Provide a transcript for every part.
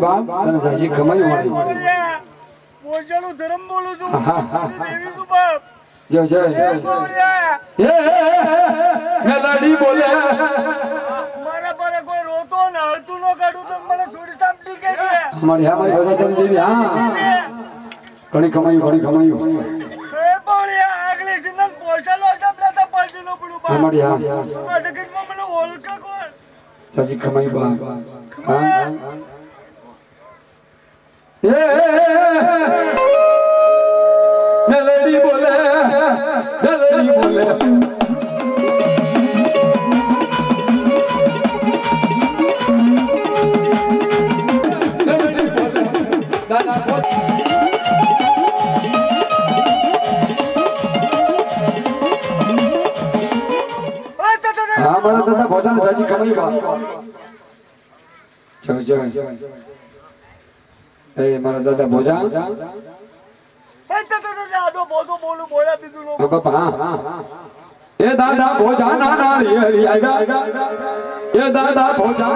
બાપ તને સાચી કમાઈ મળી પોજાનું ધર્મ બોલું છું દેવી છું બાપ જો જો એ મેલડી બોલે મારા પર કોઈ રોતો ને હલતું ન કાઢું તો મને છોડી સાંભળી કે છે અમારી ભાષા તને દેવી હા ઘણી કમાઈ એ બોલ્યા આગલી સિંગલ પોચાલો સાંભળતા પાછળનો પડું બાપ અમારી હા આ જગતમાં મને ઓળખે કોણ સાચી કમાઈ બાપ હા એ મેલડી બોલે હા મારા દાદા ભોજન સાચી કમાઈ બાપ જો એ મારા દાદા ભોજા આડો બોધો બોલું બોલ્યા બીજું નો બાપા હા એ દાદા ભોજા ના નાળી હરી આવ્યા એ દાદા ભોજા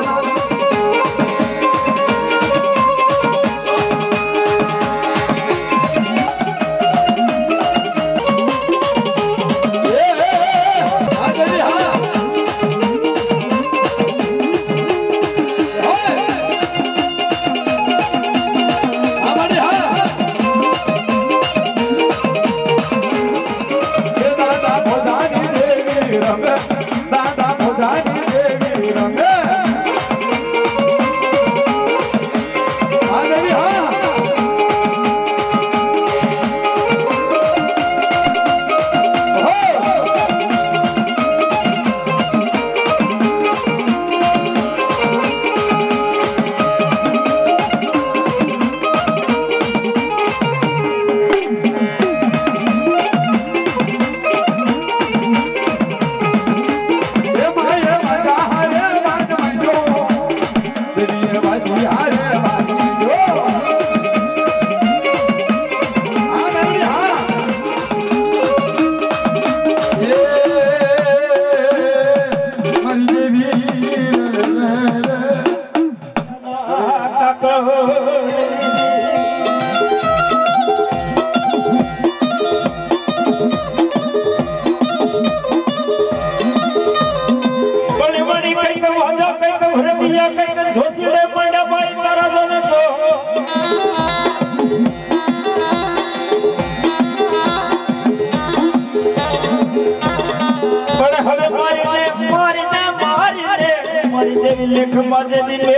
લેખ માજે દિલે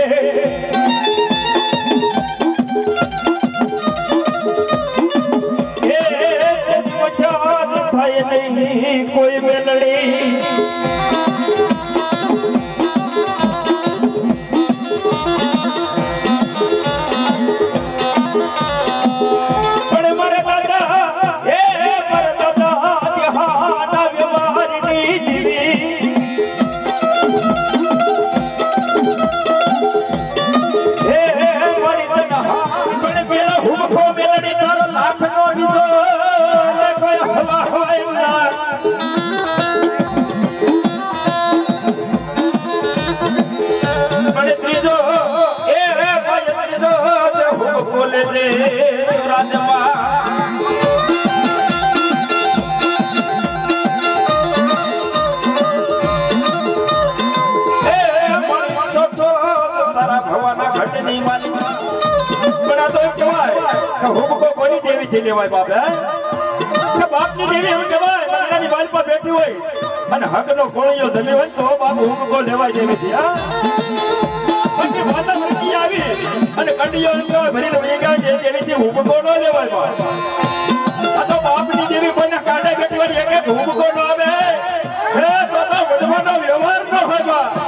એ મજાજ થાય નહીં કોઈ મેલડી લેવાય બાપ હે બાપની દેવી એવું કહેવાય માતાની બાલ પર બેઠી હોય અને હકનો કોળિયો જમી હોય તો બાપ હુમકો લેવાય દેવી છે હા પછી માતા મરતી આવી અને કંડિયો ભરીને વહી ગયા છે દેવીથી હુમકો ન લેવાય બાપ આ તો બાપની દેવી કોઈના કાંડે બેઠી હોય એક હુમકો ન આવે હે તો વડવાનો વ્યવહાર ન હોય બાપ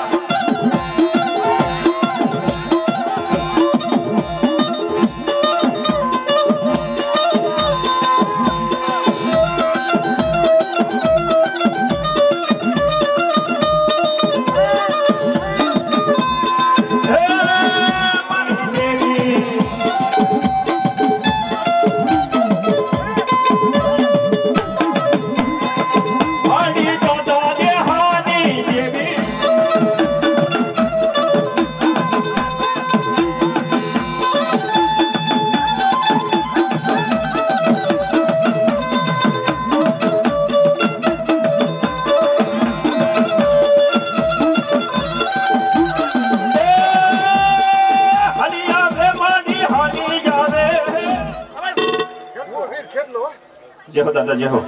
દાદા જે હો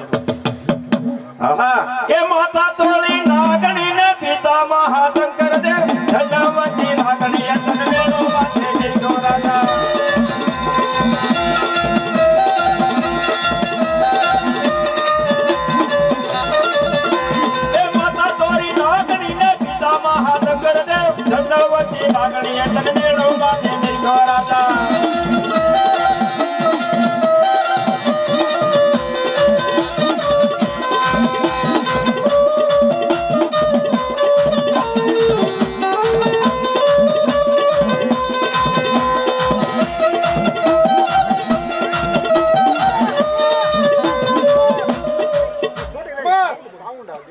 આહા એ માતા તોળી નાગણી ને પિતા મહાશંકર દેવ ધનવતી નાગણી તન મેળો વાતે નિર્ગો રાજા એ માતા તોળી નાગણી ને પિતા મહાશંકર દેવ ધનવતી નાગણી તન મેળો વાતે નિર્ગો રાજા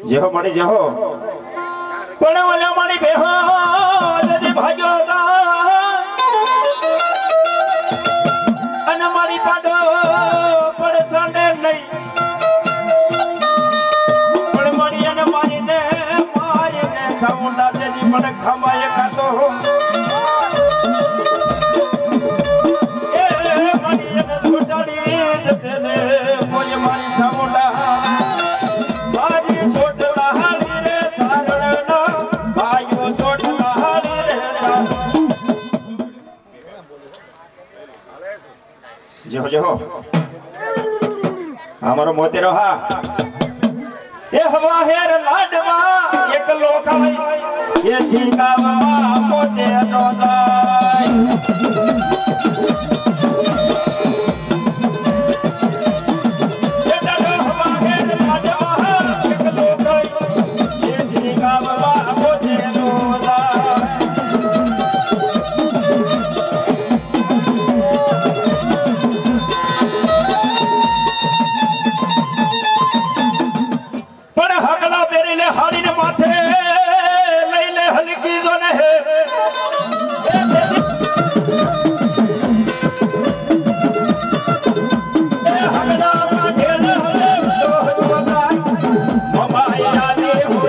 જેહો મળી જેહો પણ ઓલો મળી બેહો જદી ભાગ્યો અને મારી પાડો પડસાને નહીં પણ મળી અને મારીને સાઉન્ડા જદી મને ખમાય કાતો એ મળી અને સોટાડી જતેને કોઈ મારી સાઉન્ડા જેહો જેહો અમારો મોતેરો હા એ હવા હેર લાડવા એક લોકાય એ સિંગાવા મોતે નો દાય એ ડરો હવા હેર લાડવા એક લોકાય એ સિંગાવા મોતે નો દાય હાડીને માથે લઈ લે હલકી જો ને હે એ હગડા માથે લે હલે જો જોગા મમાયા ને હો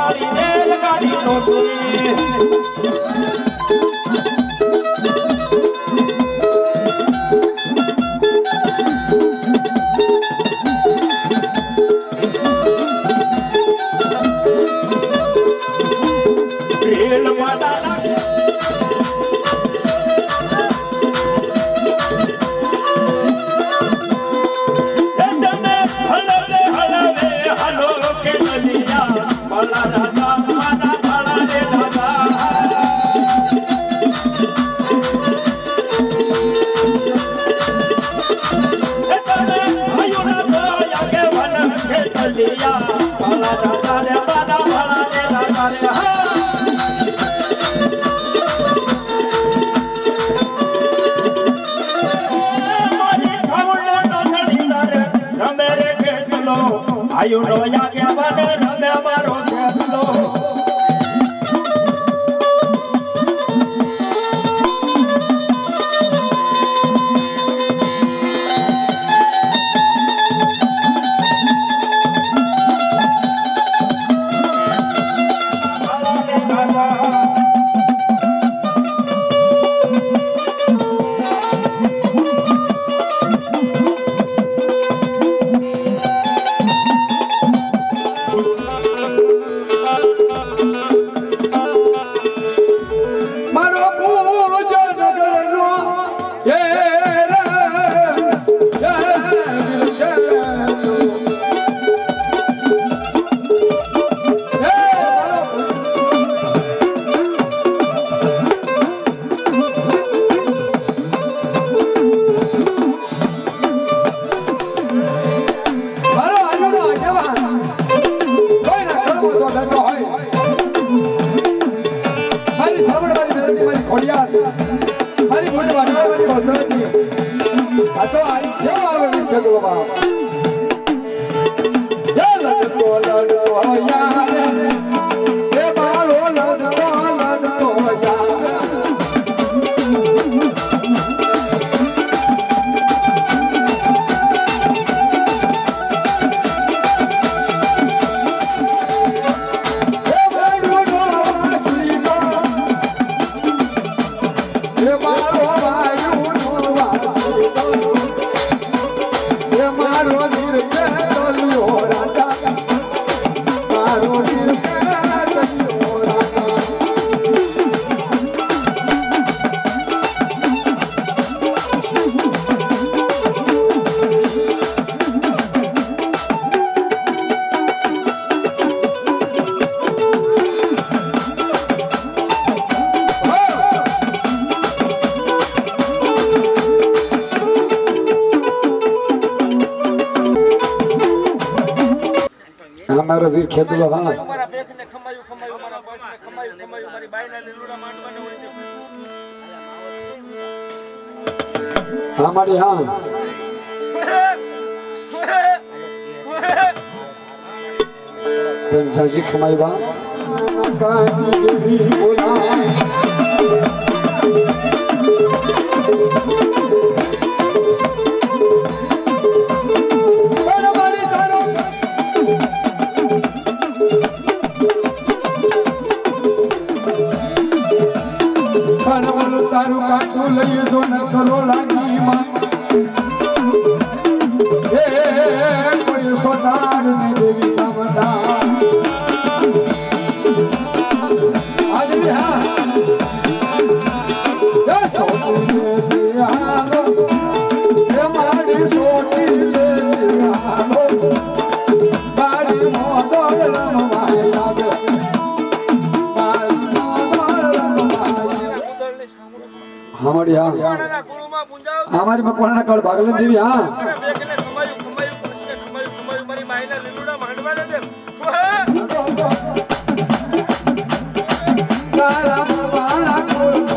જાગી અનાલા Bala ભાઈઓ નો યા મને રમે મારો ખેલો મારો વીર ખેતુલો હા મારા બેખને ખમાયું ખમાયું મારા બસને ખમાયું ખમાયું મારી બાઈના લીલુડા માંડવાને હોય હા મારી હા તેમ સાજી ખમાઈ બા કાની દેવી બોલા તારું કાઠું લઈ જો ન કરો લાગી માં એ કોઈ સોનાર ને દેવી સામડા આજે હા એ સોતી લે દિયાલો એ મારી સોતી લે દિયાલો મારી મોદળ રમવાય લાગે हमारी हाँ हमारी मकवाना कल भागलन देवी हाँ तारा मकवाना